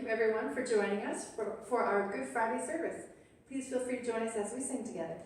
you everyone for joining us for our Good Friday service. Please feel free to join us as we sing together.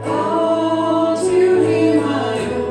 All to Him I owe.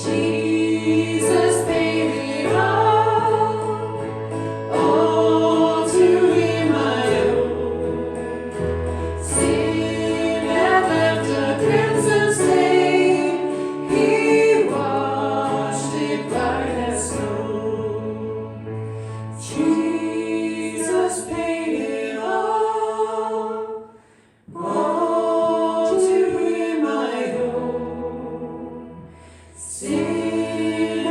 Jesus paid it all to Him I owe. Sin had left a crimson stain, He washed it white as snow. Jesus paid it all to Him I owe. Sin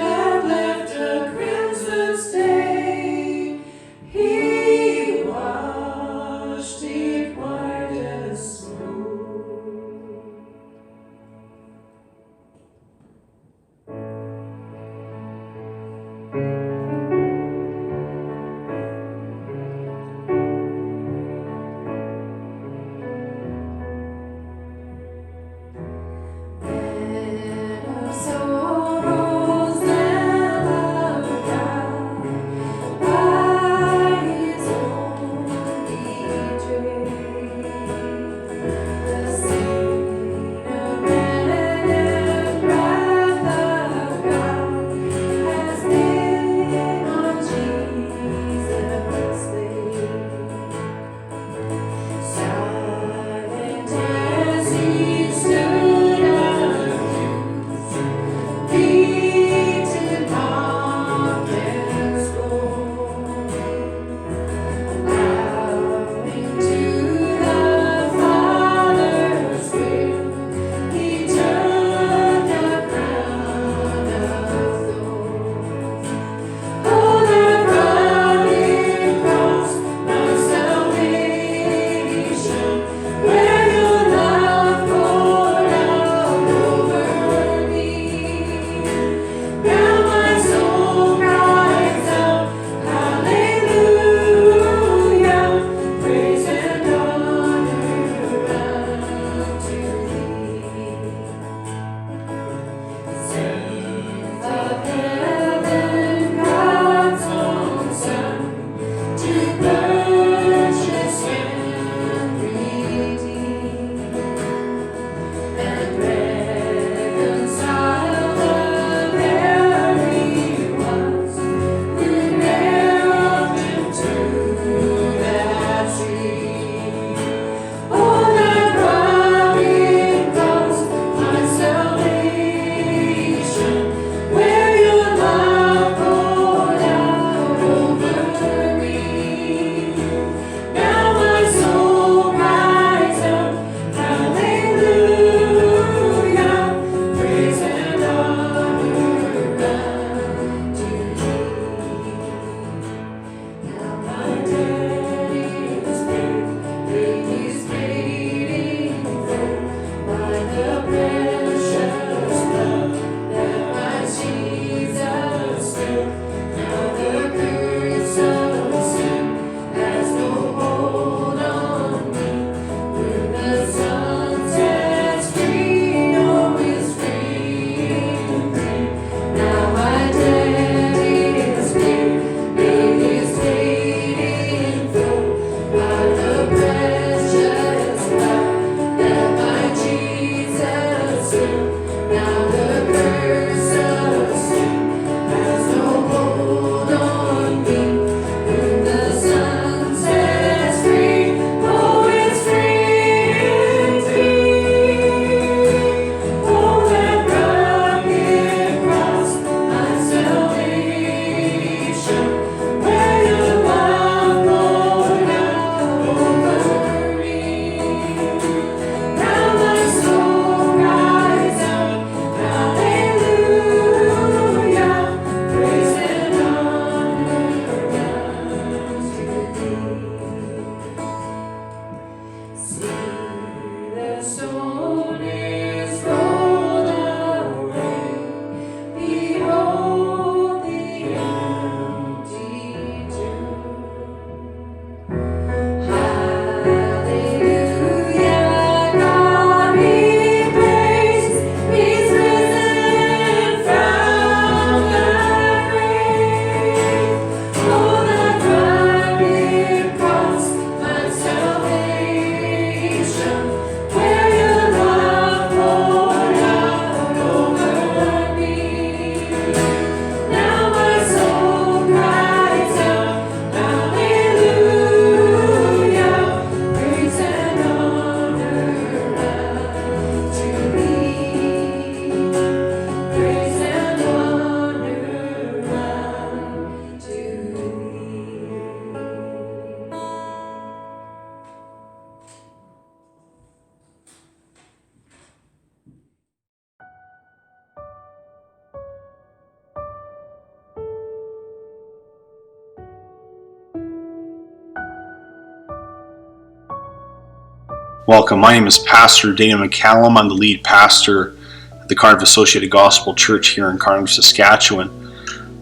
Welcome. My name is Pastor Dana McCallum. I'm the lead pastor at the Cardiff Associated Gospel Church here in Cardiff, Saskatchewan.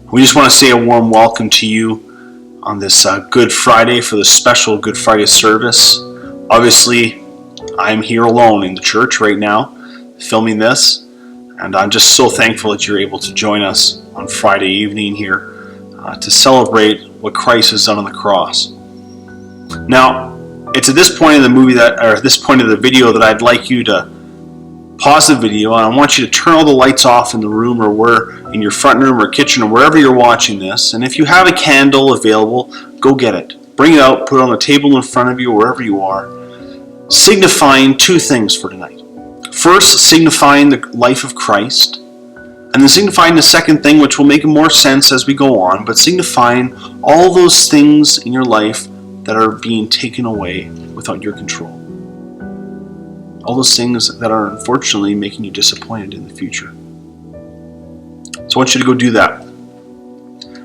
We just want to say a warm welcome to you on this Good Friday for the special Good Friday service. Obviously, I'm here alone in the church right now filming this, and I'm just so thankful that you're able to join us on Friday evening here to celebrate what Christ has done on the cross. Now, it's at this point in the movie this point of the video that I'd like you to pause the video, and I want you to turn all the lights off in the room, or in your front room or kitchen or wherever you're watching this. And if you have a candle available, go get it. Bring it out, put it on the table in front of you, wherever you are, signifying two things for tonight. First, signifying the life of Christ, and then signifying the second thing, which will make more sense as we go on, but signifying all those things in your life that are being taken away without your control. All those things that are unfortunately making you disappointed in the future. So I want you to go do that.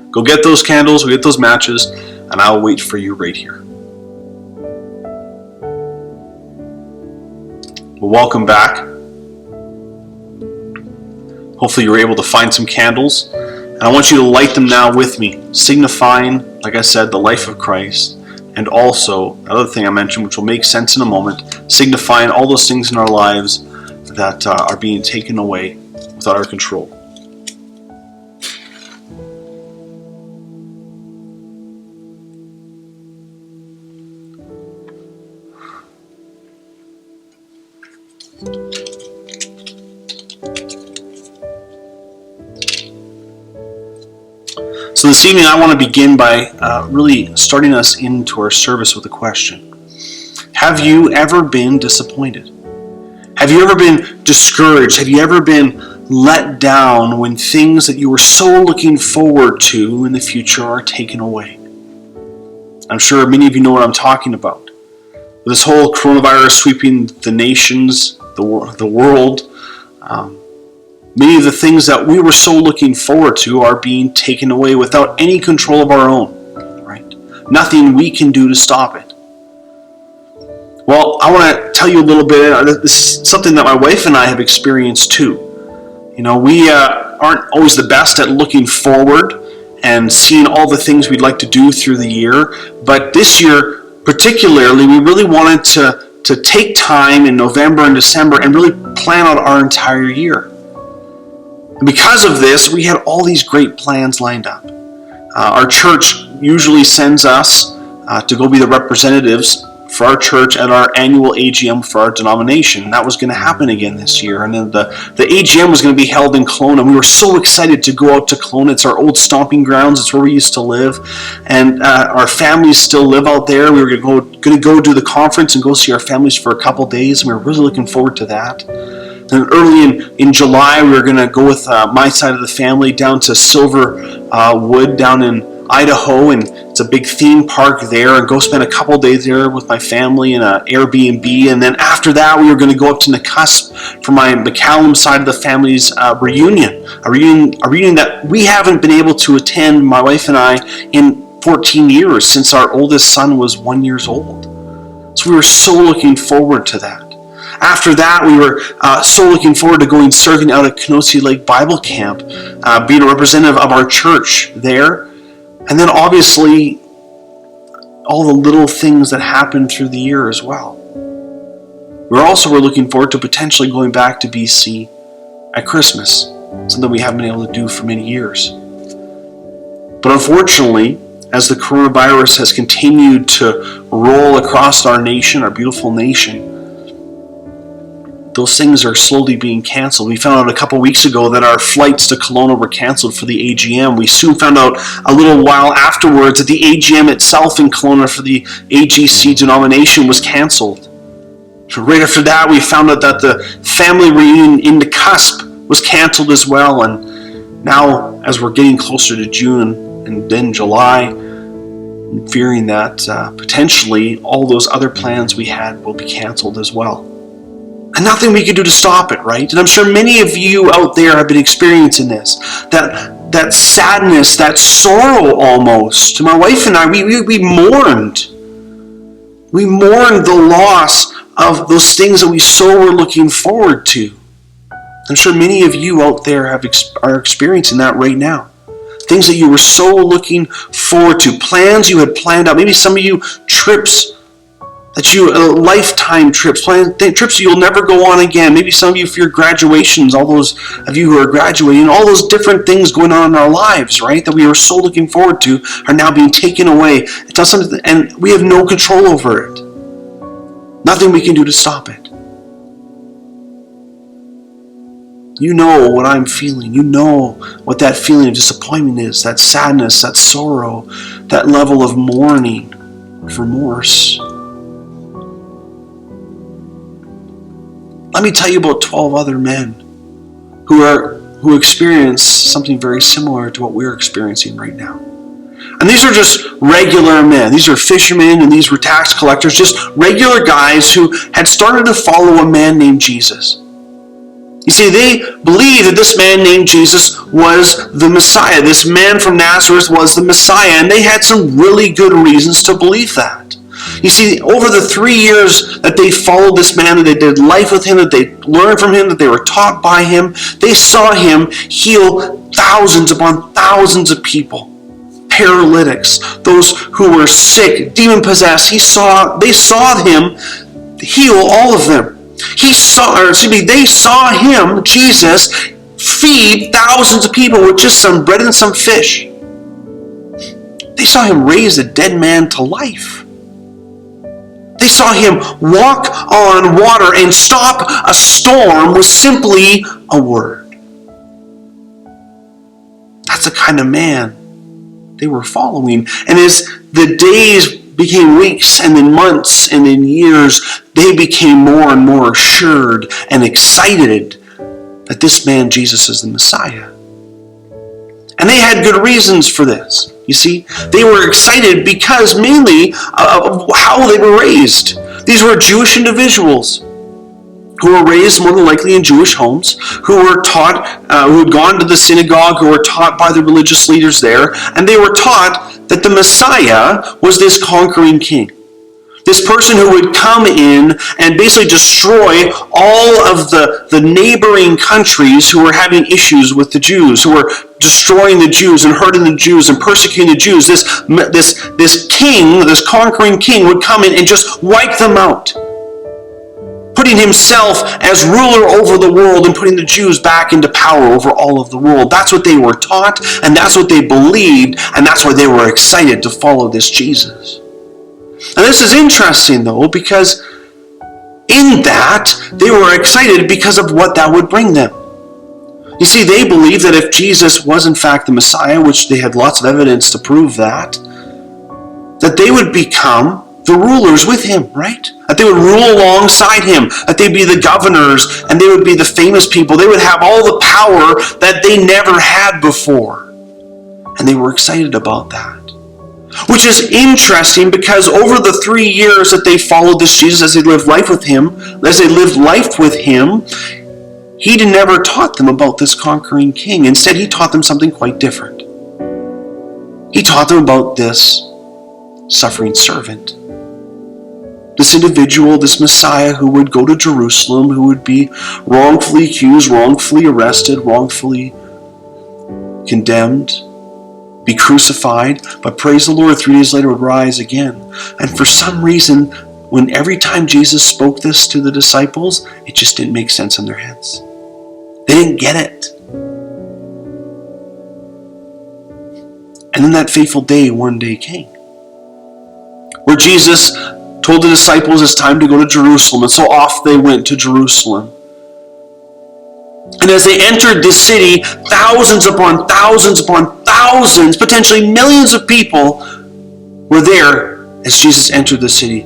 Go get those candles, go get those matches, and I'll wait for you right here. Well, welcome back. Hopefully you're able to find some candles, and I want you to light them now with me, signifying, like I said, the life of Christ, and also another thing I mentioned, which will make sense in a moment, signifying all those things in our lives that are being taken away without our control. So this evening I want to begin by really starting us into our service with a question. Have you ever been disappointed? Have you ever been discouraged? Have you ever been let down when things that you were so looking forward to in the future are taken away? I'm sure many of you know what I'm talking about. With this whole coronavirus sweeping the nations, the world, many of the things that we were so looking forward to are being taken away without any control of our own, right? Nothing we can do to stop it. Well, I want to tell you a little bit. This is something that my wife and I have experienced too. You know, we aren't always the best at looking forward and seeing all the things we'd like to do through the year. But this year, particularly, we really wanted to take time in November and December and really plan out our entire year. And because of this, we had all these great plans lined up. Our church usually sends us to go be the representatives for our church at our annual AGM for our denomination. That was going to happen again this year. And then the AGM was going to be held in Kelowna. And we were so excited to go out to Kelowna. It's our old stomping grounds. It's where we used to live. And our families still live out there. We were going to go do the conference and go see our families for a couple days. And we were really looking forward to that. And early in July, we were going to go with my side of the family down to Silver Wood down in Idaho, and it's a big theme park there, and go spend a couple days there with my family in an Airbnb. And then after that, we were going to go up to Nakusp for my McCallum side of the family's reunion, a reunion that we haven't been able to attend, my wife and I, in 14 years since our oldest son was 1 year old. So we were so looking forward to that. After that, we were so looking forward to going serving out at Kenosha Lake Bible Camp, being a representative of our church there. And then obviously, all the little things that happened through the year as well. We're looking forward to potentially going back to BC at Christmas, something we haven't been able to do for many years. But unfortunately, as the coronavirus has continued to roll across our nation, our beautiful nation, those things are slowly being canceled. We found out a couple weeks ago that our flights to Kelowna were canceled for the AGM. We soon found out a little while afterwards that the AGM itself in Kelowna for the AGC denomination was canceled. So right after that, we found out that the family reunion in Nakusp was canceled as well. And now, as we're getting closer to June and then July, I'm fearing that potentially all those other plans we had will be canceled as well. And nothing we can do to stop it, right? And I'm sure many of you out there have been experiencing this. That sadness, that sorrow almost. My wife and I, we mourned. We mourned the loss of those things that we so were looking forward to. I'm sure many of you out there are experiencing that right now. Things that you were so looking forward to, plans you had planned out, maybe some of you trips lifetime trips, trips you'll never go on again. Maybe some of you for your graduations, all those of you who are graduating, all those different things going on in our lives, right, that we were so looking forward to are now being taken away. It's not something, and we have no control over it. Nothing we can do to stop it. You know what I'm feeling. You know what that feeling of disappointment is, that sadness, that sorrow, that level of mourning, of remorse. Let me tell you about 12 other men who experienced something very similar to what we're experiencing right now. And these are just regular men. These are fishermen and these were tax collectors, just regular guys who had started to follow a man named Jesus. You see, they believed that this man named Jesus was the Messiah. This man from Nazareth was the Messiah, and they had some really good reasons to believe that. You see, over the 3 years that they followed this man, that they did life with him, that they learned from him, that they were taught by him, they saw him heal thousands upon thousands of people. Paralytics, those who were sick, demon-possessed, they saw him heal all of them. They saw him, Jesus, feed thousands of people with just some bread and some fish. They saw him raise a dead man to life. They saw him walk on water and stop a storm with simply a word. That's the kind of man they were following. And as the days became weeks and then months and then years, they became more and more assured and excited that this man, Jesus, is the Messiah. And they had good reasons for this. You see, they were excited because mainly of how they were raised. These were Jewish individuals who were raised more than likely in Jewish homes, who were taught, who had gone to the synagogue, who were taught by the religious leaders there, and they were taught that the Messiah was this conquering king. This person who would come in and basically destroy all of the neighboring countries who were having issues with the Jews, who were destroying the Jews and hurting the Jews and persecuting the Jews. This king, this conquering king would come in and just wipe them out, putting himself as ruler over the world and putting the Jews back into power over all of the world. That's what they were taught, and that's what they believed, and that's why they were excited to follow this Jesus. And this is interesting, though, because in that, they were excited because of what that would bring them. You see, they believed that if Jesus was in fact the Messiah, which they had lots of evidence to prove that they would become the rulers with him, right? That they would rule alongside him, that they'd be the governors, and they would be the famous people. They would have all the power that they never had before. And they were excited about that. Which is interesting because over the 3 years that they followed this Jesus, as they lived life with him, he never taught them about this conquering king. Instead, he taught them something quite different. He taught them about this suffering servant. This individual, this Messiah who would go to Jerusalem, who would be wrongfully accused, wrongfully arrested, wrongfully condemned, be crucified, but praise the Lord, 3 days later would rise again. And for some reason, when every time Jesus spoke this to the disciples, it just didn't make sense in their heads. They didn't get it. And then that fateful day one day came, where Jesus told the disciples it's time to go to Jerusalem, and so off they went to Jerusalem. And as they entered this city, thousands upon thousands upon thousands, potentially millions of people were there as Jesus entered the city.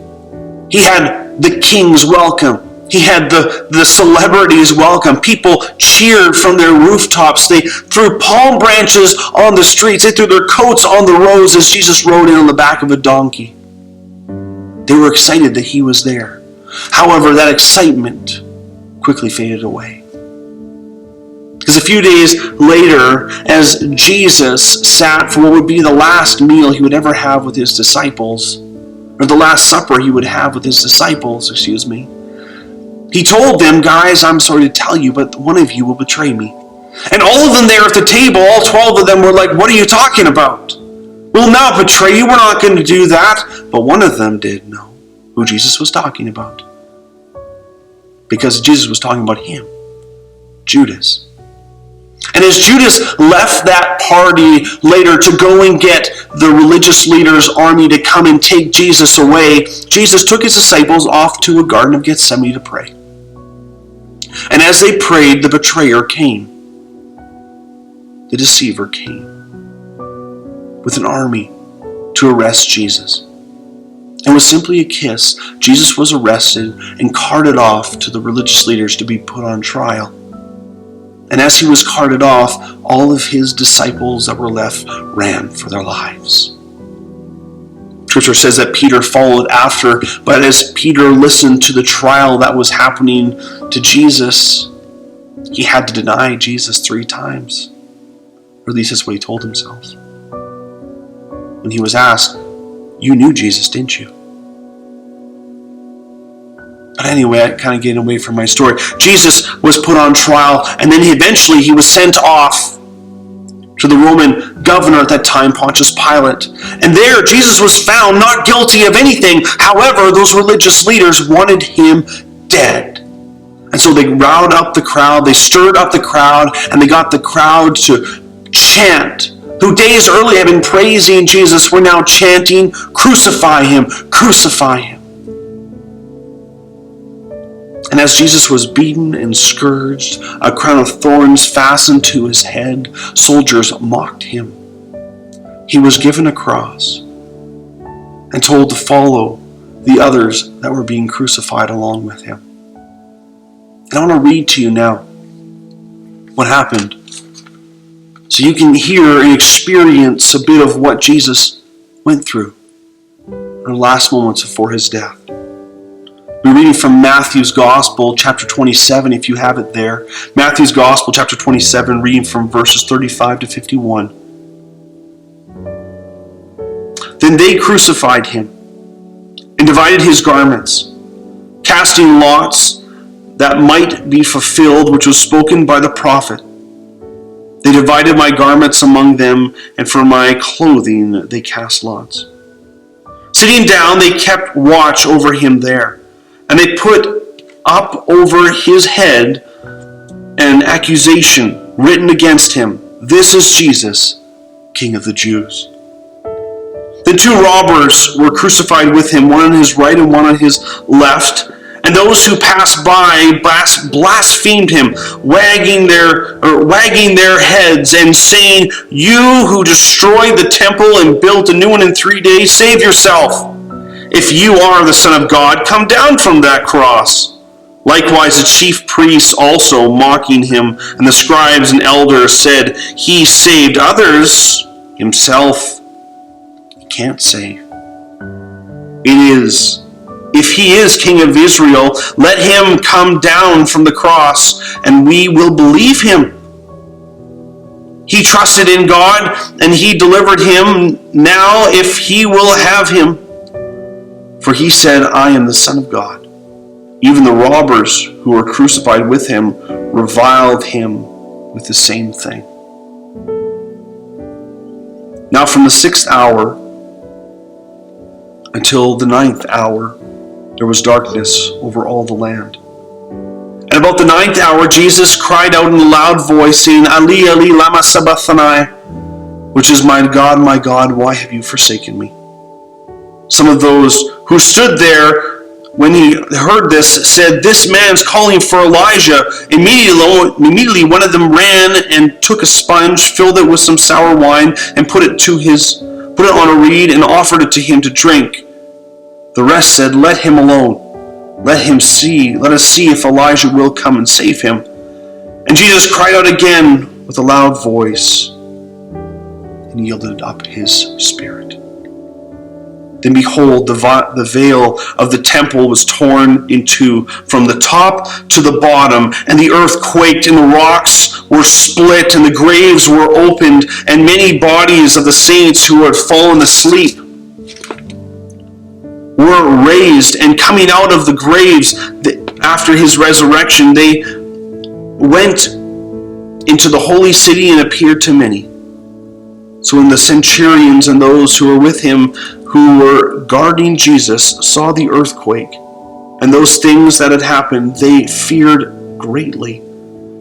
He had the king's welcome. He had the celebrities welcome. People cheered from their rooftops. They threw palm branches on the streets. They threw their coats on the roads as Jesus rode in on the back of a donkey. They were excited that he was there. However, that excitement quickly faded away. Because a few days later, as Jesus sat for what would be the last meal he would ever have with his disciples, or the last supper he would have with his disciples, He told them, guys, I'm sorry to tell you, but one of you will betray me. And all of them there at the table, all 12 of them were like, what are you talking about? We'll not betray you. We're not going to do that. But one of them did know who Jesus was talking about. Because Jesus was talking about him, Judas. And as Judas left that party later to go and get the religious leaders' army to come and take Jesus away, Jesus took his disciples off to a Garden of Gethsemane to pray. And as they prayed, the betrayer came. The deceiver came with an army to arrest Jesus. And with simply a kiss, Jesus was arrested and carted off to the religious leaders to be put on trial. And as he was carted off, all of his disciples that were left ran for their lives. Scripture says that Peter followed after, but as Peter listened to the trial that was happening to Jesus, he had to deny Jesus 3 times. Or at least that's what he told himself. When he was asked, you knew Jesus, didn't you? But anyway, I'm kind of getting away from my story. Jesus was put on trial, and then eventually he was sent off to the Roman governor at that time, Pontius Pilate. And there, Jesus was found not guilty of anything. However, those religious leaders wanted him dead. And so they riled up the crowd, they stirred up the crowd, and they got the crowd to chant. Who days earlier had been praising Jesus were now chanting, crucify him, crucify him. And as Jesus was beaten and scourged, a crown of thorns fastened to his head, soldiers mocked him. He was given a cross and told to follow the others that were being crucified along with him. And I want to read to you now what happened, so you can hear and experience a bit of what Jesus went through in the last moments before his death. We're reading from Matthew's Gospel, chapter 27, if you have it there. Matthew's Gospel, chapter 27, reading from verses 35 to 51. Then they crucified him and divided his garments, casting lots that might be fulfilled, which was spoken by the prophet. They divided my garments among them, and for my clothing they cast lots. Sitting down, they kept watch over him there. And they put up over his head an accusation written against him. This is Jesus, King of the Jews. The 2 robbers were crucified with him, one on his right and one on his left. And those who passed by blasphemed him, wagging their heads and saying, you who destroyed the temple and built a new one in 3 days, save yourself. If you are the Son of God, come down from that cross. Likewise, the chief priests also mocking him, and the scribes and elders said, he saved others, himself he can't save. If he is King of Israel, let him come down from the cross, and we will believe him. He trusted in God, and he delivered him. Now, if he will have him, for he said, I am the Son of God. Even the robbers who were crucified with him reviled him with the same thing. Now from the 6th hour until the 9th hour, there was darkness over all the land. And about the 9th hour, Jesus cried out in a loud voice, saying, Ali, Ali, lama sabachthani, which is, my God, why have you forsaken me? Some of those who stood there when he heard this said, this man's calling for Elijah. Immediately one of them ran and took a sponge, filled it with some sour wine, and put it on a reed and offered it to him to drink. The rest said, let him alone. Let us see if Elijah will come and save him. And Jesus cried out again with a loud voice and yielded up his spirit. Then behold, the veil of the temple was torn in two from the top to the bottom, and the earth quaked, and the rocks were split, and the graves were opened, and many bodies of the saints who had fallen asleep were raised, and coming out of the graves, after his resurrection, they went into the holy city and appeared to many. So when the centurions and those who were with him, who were guarding Jesus, saw the earthquake and those things that had happened, they feared greatly,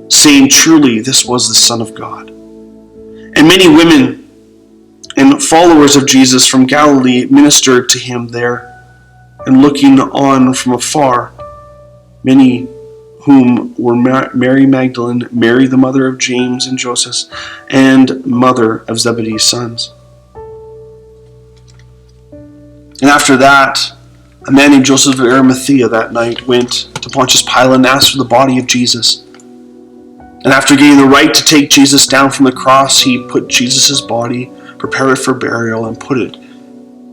saying, "Truly, this was the Son of God." And many women and followers of Jesus from Galilee ministered to him there, and looking on from afar, many whom were Mary Magdalene, Mary the mother of James and Joseph, and mother of Zebedee's sons. And after that, a man named Joseph of Arimathea that night went to Pontius Pilate and asked for the body of Jesus. And after getting the right to take Jesus down from the cross, he put Jesus' body, prepared it for burial, and put it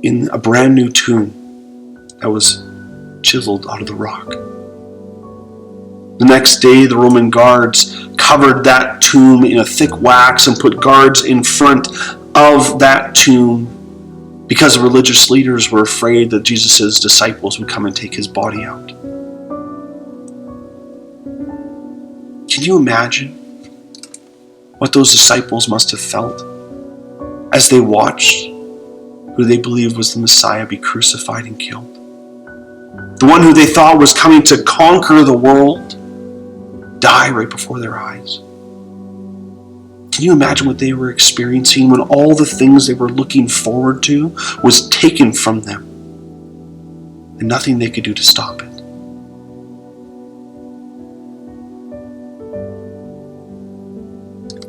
in a brand new tomb that was chiseled out of the rock. The next day, the Roman guards covered that tomb in a thick wax and put guards in front of that tomb because the religious leaders were afraid that Jesus' disciples would come and take his body out. Can you imagine what those disciples must have felt as they watched who they believed was the Messiah be crucified and killed? The one who they thought was coming to conquer the world, die right before their eyes. Can you imagine what they were experiencing when all the things they were looking forward to was taken from them and nothing they could do to stop it?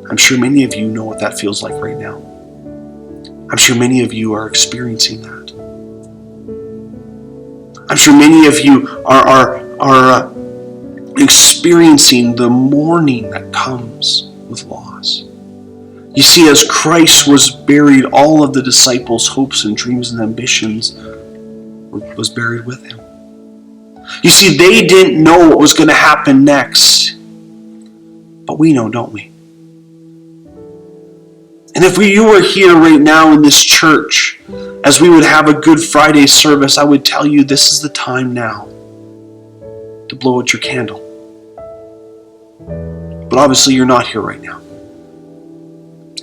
I'm sure many of you know what that feels like right now. I'm sure many of you are experiencing that. I'm sure many of you are experiencing the mourning that comes with loss. You see, as Christ was buried, all of the disciples' hopes and dreams and ambitions was buried with him. You see, they didn't know what was going to happen next. But we know, don't we? And if you were here right now in this church, as we would have a Good Friday service, I would tell you this is the time now to blow out your candle. But obviously you're not here right now.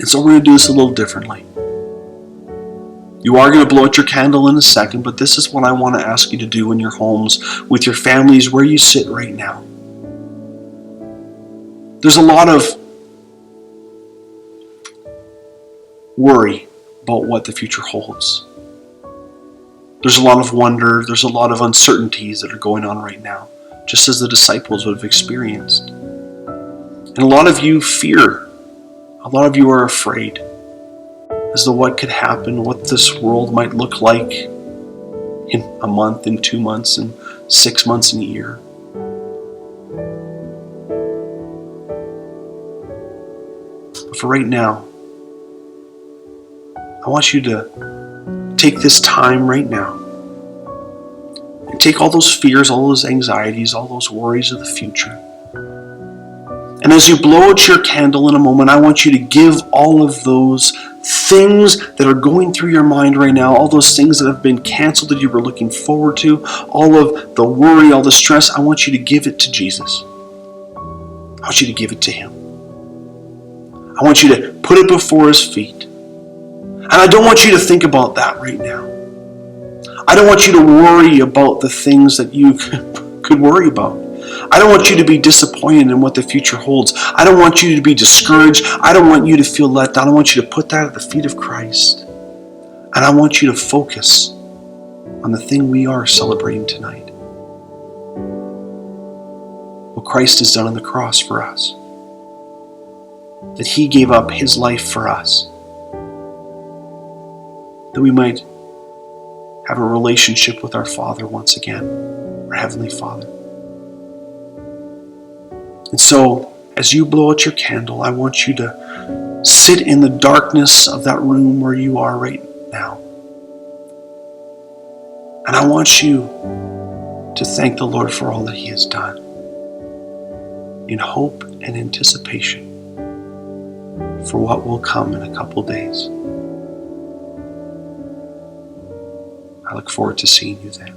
And so we're going to do this a little differently. You are going to blow out your candle in a second, but this is what I want to ask you to do in your homes, with your families, where you sit right now. There's a lot of worry about what the future holds. There's a lot of wonder, there's a lot of uncertainties that are going on right now, just as the disciples would have experienced. And a lot of you fear. A lot of you are afraid as to what could happen, what this world might look like in a month, in 2 months, in 6 months, in a year. But for right now, I want you to take this time right now and take all those fears, all those anxieties, all those worries of the future. And as you blow out your candle in a moment, I want you to give all of those things that are going through your mind right now, all those things that have been canceled that you were looking forward to, all of the worry, all the stress, I want you to give it to Jesus. I want you to give it to him. I want you to put it before his feet. And I don't want you to think about that right now. I don't want you to worry about the things that you could worry about. I don't want you to be disappointed in what the future holds. I don't want you to be discouraged. I don't want you to feel let down. I want you to put that at the feet of Christ. And I want you to focus on the thing we are celebrating tonight. What Christ has done on the cross for us. That he gave up his life for us. That we might have a relationship with our Father once again, our Heavenly Father. And so, as you blow out your candle, I want you to sit in the darkness of that room where you are right now. And I want you to thank the Lord for all that he has done, in hope and anticipation for what will come in a couple days. I look forward to seeing you then.